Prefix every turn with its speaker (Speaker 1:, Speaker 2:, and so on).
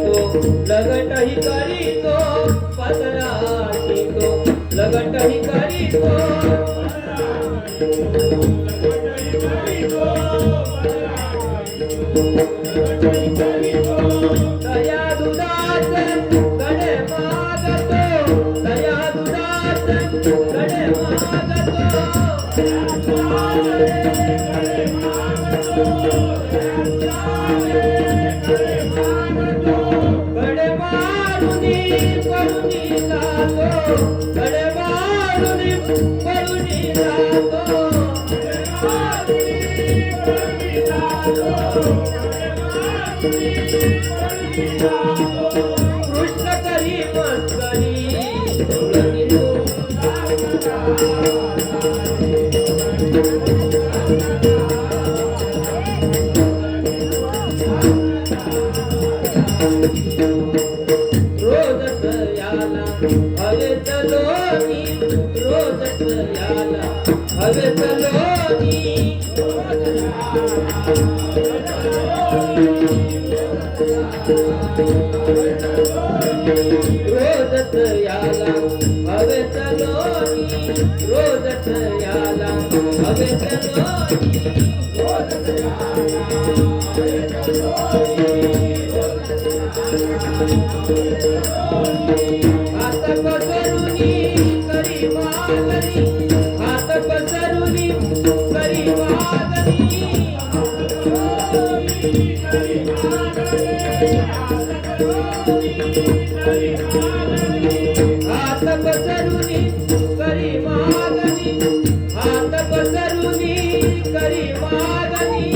Speaker 1: लगटही करीतो पदराशी तो लगटही करीतो दया दुधात गडे मागतो दया दुधात गडे मागतो गडे मारुनी परुनी जातो गडे मारुनी परुनी जातो कृष्ण करी मस्करी रोज याला हवे चलोनी रोज याला हवे चलोनी रोजत याला हवे चलोनी रोजत याला हवे चलोनी रोजत हात पसरुनी करी मागणी हात पसरुनी करी मागणी हात पसरुनी करी मागणी हात पसरुनी करी मागणी